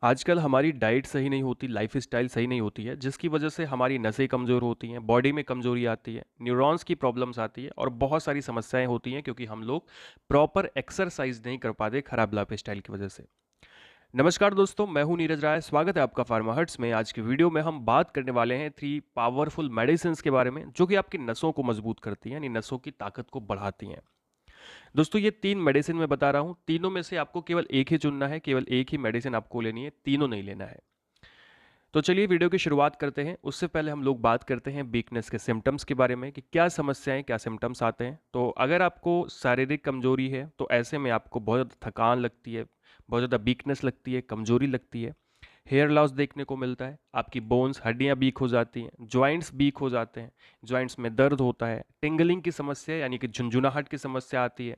आजकल हमारी डाइट सही नहीं होती, लाइफ़स्टाइल सही नहीं होती है, जिसकी वजह से हमारी नसें कमज़ोर होती हैं, बॉडी में कमज़ोरी आती है, न्यूरॉन्स की प्रॉब्लम्स आती है और बहुत सारी समस्याएँ होती हैं क्योंकि हम लोग प्रॉपर एक्सरसाइज़ नहीं कर पाते खराब लाइफ़स्टाइल की वजह से। नमस्कार दोस्तों, मैं हूँ नीरज राय, स्वागत है आपका फार्मा हर्ट्स में। आज की वीडियो में हम बात करने वाले हैं 3 पावरफुल मेडिसिन्स के बारे में, जो कि आपकी नसों को मजबूत करती हैं, यानी नसों की ताकत को बढ़ाती हैं। दोस्तों ये 3 मेडिसिन मैं बता रहा हूँ, तीनों में से आपको केवल एक ही चुनना है, केवल एक ही मेडिसिन आपको लेनी है, तीनों नहीं लेना है। तो चलिए वीडियो की शुरुआत करते हैं। उससे पहले हम लोग बात करते हैं वीकनेस के सिम्टम्स के बारे में कि क्या समस्याएं, क्या सिम्टम्स आते हैं। तो अगर आपको शारीरिक कमजोरी है तो ऐसे में आपको बहुत ज़्यादा थकान लगती है, बहुत ज़्यादा वीकनेस लगती है, कमजोरी लगती है, हेयर लॉस देखने को मिलता है, आपकी बोन्स हड्डियां वीक हो जाती हैं, जॉइंट्स वीक हो जाते हैं, जॉइंट्स में दर्द होता है, टिंगलिंग की समस्या यानी कि झुंझुनाहट की समस्या आती है,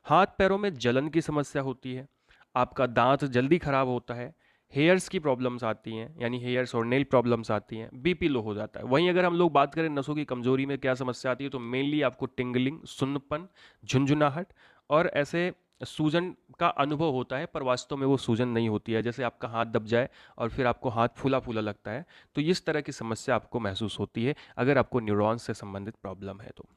हाथ पैरों में जलन की समस्या होती है, आपका दांत जल्दी खराब होता है, हेयर्स की प्रॉब्लम्स आती हैं, यानी हेयर्स और नेल प्रॉब्लम्स आती हैं, बीपी लो हो जाता है। वहीं अगर हम लोग बात करें नसों की कमजोरी में क्या समस्या आती है, तो मेनली आपको टिंगलिंग, सुन्नपन, झुंझुनाहट और ऐसे सूजन का अनुभव होता है, पर वास्तव में वो सूजन नहीं होती है। जैसे आपका हाथ दब जाए और फिर आपको हाथ फूला फूला लगता है, तो इस तरह की समस्या आपको महसूस होती है अगर आपको न्यूरॉन्स से संबंधित प्रॉब्लम है तो।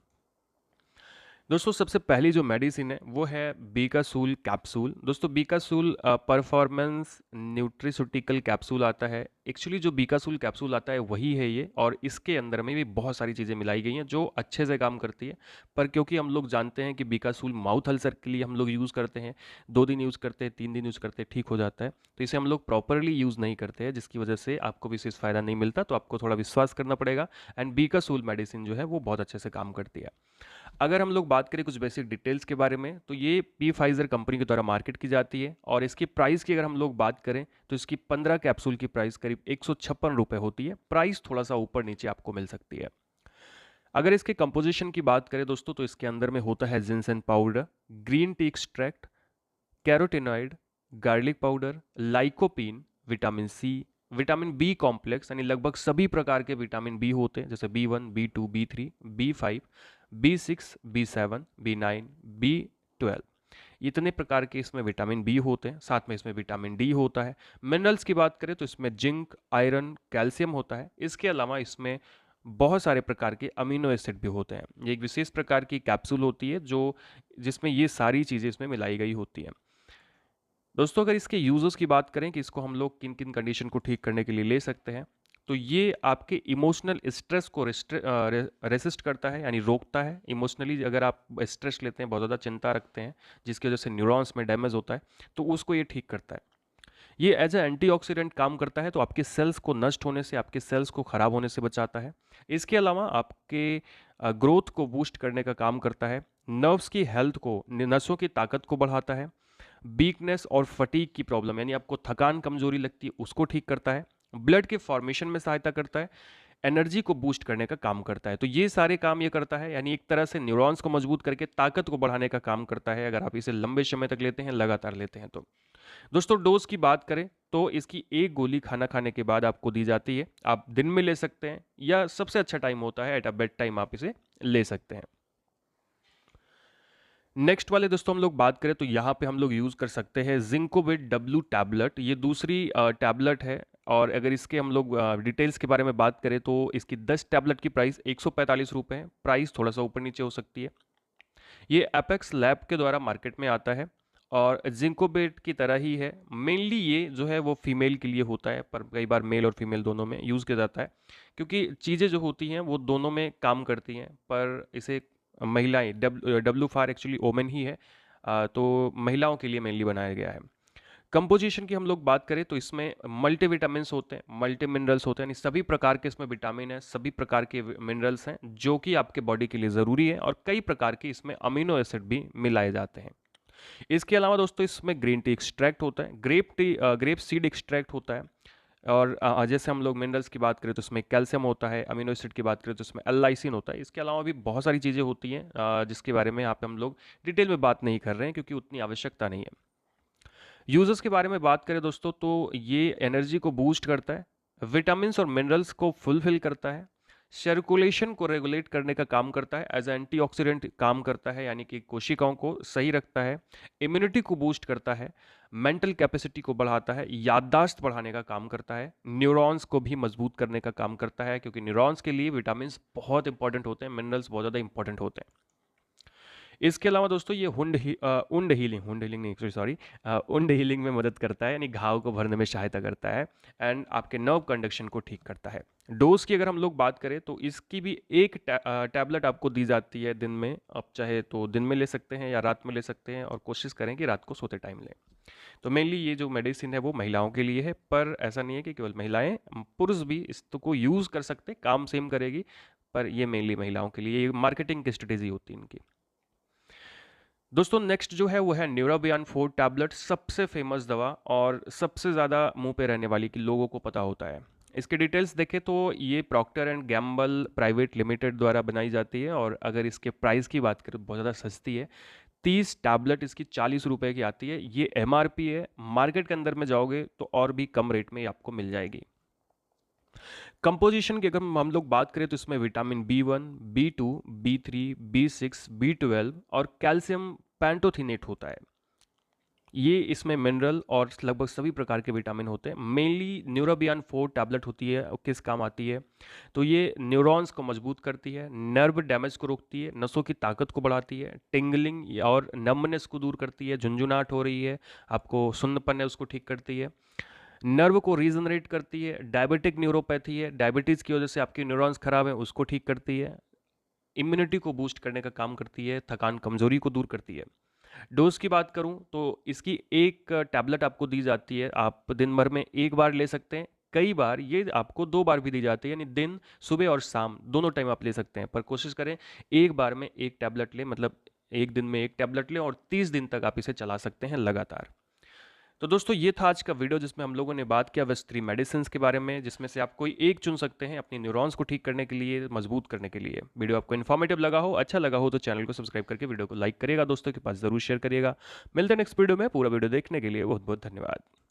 दोस्तों सबसे पहली जो मेडिसिन है वो है बीकासूल कैप्सूल। दोस्तों बीकासूल परफॉर्मेंस न्यूट्रिस्यूटिकल कैप्सूल आता है। एक्चुअली जो बीकासूल कैप्सूल आता है वही है ये, और इसके अंदर में भी बहुत सारी चीज़ें मिलाई गई हैं जो अच्छे से काम करती है। पर क्योंकि हम लोग जानते हैं कि बीकासूल माउथ अल्सर के लिए हम लोग यूज़ करते हैं, 2 दिन यूज़ करते हैं, 3 दिन यूज़ करते हैं, ठीक हो जाता है, तो इसे हम लोग प्रॉपरली यूज़ नहीं करते हैं, जिसकी वजह से आपको विशेष फ़ायदा नहीं मिलता। तो आपको थोड़ा विश्वास करना पड़ेगा। एंड बीकासूल मेडिसिन जो है वो बहुत अच्छे से काम करती है। अगर हम लोग बात करें कुछ बेसिक डिटेल्स के बारे में, तो ये पी फाइजर कंपनी के द्वारा मार्केट की जाती है, और इसकी प्राइस की अगर हम लोग बात करें तो इसकी 15 कैप्सूल की प्राइस करीब 156 रुपये होती है। प्राइस थोड़ा सा ऊपर नीचे आपको मिल सकती है। अगर इसके कंपोजिशन की बात करें दोस्तों, तो इसके अंदर में होता है ginseng powder, green tea extract, carotenoid, garlic powder, lycopene, vitamin C, vitamin B complex, यानी लगभग सभी प्रकार के विटामिन बी होते हैं, जैसे B1, B2, B3, B5, B6, B7, B9, B12। इतने प्रकार के इसमें विटामिन बी होते हैं, साथ में इसमें विटामिन डी होता है। मिनरल्स की बात करें तो इसमें जिंक, आयरन, कैल्शियम होता है। इसके अलावा इसमें बहुत सारे प्रकार के अमीनो एसिड भी होते हैं। ये एक विशेष प्रकार की कैप्सूल होती है जो जिसमें ये सारी चीज़ें इसमें मिलाई गई होती हैं। दोस्तों अगर इसके यूजर्स की बात करें कि इसको हम लोग किन किन कंडीशन को ठीक करने के लिए ले सकते हैं, तो ये आपके इमोशनल स्ट्रेस को रेसिस्ट करता है, यानी रोकता है। इमोशनली अगर आप स्ट्रेस लेते हैं, बहुत ज़्यादा चिंता रखते हैं, जिसकी वजह से न्यूरॉन्स में डैमेज होता है, तो उसको ये ठीक करता है। ये एज ए एंटीऑक्सीडेंट काम करता है, तो आपके सेल्स को नष्ट होने से, आपके सेल्स को खराब होने से बचाता है। इसके अलावा आपके ग्रोथ को बूस्ट करने का काम करता है, नर्व्स की हेल्थ को, नसों की ताकत को बढ़ाता है, वीकनेस और फटीग की प्रॉब्लम यानी आपको थकान कमजोरी लगती है उसको ठीक करता है, ब्लड के फॉर्मेशन में सहायता करता है, एनर्जी को बूस्ट करने का काम करता है। तो ये सारे काम ये करता है, यानी एक तरह से न्यूरॉन्स को मजबूत करके ताकत को बढ़ाने का काम करता है, अगर आप इसे लंबे समय तक लेते हैं, लगातार लेते हैं तो। दोस्तों डोज की बात करें तो इसकी एक गोली खाना खाने के बाद आपको दी जाती है। आप दिन में ले सकते हैं, या सबसे अच्छा टाइम होता है एट अ बेड टाइम, आप इसे ले सकते हैं। नेक्स्ट वाले दोस्तों हम लोग बात करें तो यहाँ पे हम लोग यूज़ कर सकते हैं जिंकोविट डब्ल्यू टैबलेट। ये दूसरी टैबलेट है, और अगर इसके हम लोग डिटेल्स के बारे में बात करें तो इसकी 10 टैबलेट की प्राइस 145 रुपये है। प्राइस थोड़ा सा ऊपर नीचे हो सकती है। ये एपेक्स लैब के द्वारा मार्केट में आता है, और जिंकोविट की तरह ही है। मेनली ये जो है वो फीमेल के लिए होता है, पर कई बार मेल और फीमेल दोनों में यूज़ किया जाता है, क्योंकि चीज़ें जो होती हैं वो दोनों में काम करती हैं। पर इसे महिलाएं, डब्ल्यू फार एक्चुअली ओमेन ही है, तो महिलाओं के लिए मेनली बनाया गया है। कंपोजिशन की हम लोग बात करें तो इसमें मल्टीविटामिन्स होते हैं, मल्टी मिनरल्स होते हैं, यानी सभी प्रकार के इसमें विटामिन है, सभी प्रकार के मिनरल्स हैं जो कि आपके बॉडी के लिए ज़रूरी है, और कई प्रकार के इसमें अमीनो एसिड भी मिलाए जाते हैं। इसके अलावा दोस्तों इसमें ग्रीन टी एक्सट्रैक्ट होता है, ग्रेप सीड एक्सट्रैक्ट होता है, और जैसे हम लोग मिनरल्स की बात करें तो इसमें कैल्शियम होता है, अमीनो एसिड की बात करें तो इसमें एल लाइसिन होता है। इसके अलावा भी बहुत सारी चीज़ें होती हैं जिसके बारे में यहाँ पे हम लोग डिटेल में बात नहीं कर रहे हैं, क्योंकि उतनी आवश्यकता नहीं है। यूजर्स के बारे में बात करें दोस्तों तो ये एनर्जी को बूस्ट करता है, विटामिन्स और मिनरल्स को फुलफिल करता है, सर्कुलेशन को रेगुलेट करने का काम करता है, एज एंटीऑक्सीडेंट काम करता है, यानी कि कोशिकाओं को सही रखता है, इम्यूनिटी को बूस्ट करता है, मेंटल कैपेसिटी को बढ़ाता है, याददाश्त बढ़ाने का काम करता है, न्यूरॉन्स को भी मजबूत करने का काम करता है, क्योंकि न्यूरॉन्स के लिए विटामिन बहुत इंपॉर्टेंट होते हैं, मिनरल्स बहुत ज़्यादा इंपॉर्टेंट होते हैं। इसके अलावा दोस्तों ये उंड हीलिंग में मदद करता है, यानी घाव को भरने में सहायता करता है, एंड आपके नर्व कंडक्शन को ठीक करता है। डोज की अगर हम लोग बात करें तो इसकी भी एक टैबलेट आपको दी जाती है दिन में। आप चाहे तो दिन में ले सकते हैं या रात में ले सकते हैं, और कोशिश करें कि रात को सोते टाइम लें। तो मेनली ये जो मेडिसिन है वो महिलाओं के लिए है, पर ऐसा नहीं है कि केवल महिलाएं, पुरुष भी इसको यूज़ कर सकते हैं, काम सेम करेगी, पर ये मेनली महिलाओं के लिए, ये मार्केटिंग की स्ट्रेटेजी होती है इनकी। दोस्तों नेक्स्ट जो है वो है न्यूरोबियान 4 टैबलेट, सबसे फेमस दवा और सबसे ज़्यादा मुंह पे रहने वाली कि लोगों को पता होता है। इसके डिटेल्स देखें तो ये Procter and Gamble private limited द्वारा बनाई जाती है, और अगर इसके प्राइस की बात करें तो बहुत ज़्यादा सस्ती है। 30 टैबलेट इसकी 40 रुपए की आती है, ये MRP है। मार्केट के अंदर में जाओगे तो और भी कम रेट में आपको मिल जाएगी। कंपोजिशन की अगर हम लोग बात करें तो इसमें vitamin B1, B2, B3, B6, B12 और कैल्शियम पैंटोथिनेट होता है। ये इसमें मिनरल और लगभग सभी प्रकार के विटामिन होते हैं। मेनली न्यूरोबियान 4 टैबलेट होती है, और किस काम आती है तो ये न्यूरॉन्स को मजबूत करती है, नर्व डैमेज को रोकती है, नसों की ताकत को बढ़ाती है, टिंगलिंग और नम्बनेस को दूर करती है, झुंझुनाहट हो रही है, आपको सुन्नपन है उसको ठीक करती है, नर्व को रीजनरेट करती है, डायबिटिक न्यूरोपैथी है, डायबिटीज़ की वजह से आपके न्यूरॉन्स खराब है उसको ठीक करती है, इम्यूनिटी को बूस्ट करने का काम करती है, थकान कमजोरी को दूर करती है। डोज की बात करूं तो इसकी एक टैबलेट आपको दी जाती है, आप दिन भर में एक बार ले सकते हैं, कई बार ये आपको 2 बार भी दी जाती है, यानी दिन, सुबह और शाम दोनों टाइम आप ले सकते हैं, पर कोशिश करें एक बार में एक टैबलेट लें, मतलब एक दिन में एक टैबलेट लें और 30 दिन तक आप इसे चला सकते हैं लगातार। तो दोस्तों ये था आज का वीडियो जिसमें हम लोगों ने बात किया वेस्टरी मेडिसिन के बारे में, जिसमें से आप कोई एक चुन सकते हैं अपनी न्यूरॉन्स को ठीक करने के लिए, मजबूत करने के लिए। वीडियो आपको इन्फॉर्मेटिव लगा हो, अच्छा लगा हो तो चैनल को सब्सक्राइब करके वीडियो को लाइक करिएगा, दोस्तों के पास जरूर शेयर करिएगा। मिलते हैं नेक्स्ट वीडियो में। पूरा वीडियो देखने के लिए बहुत बहुत धन्यवाद।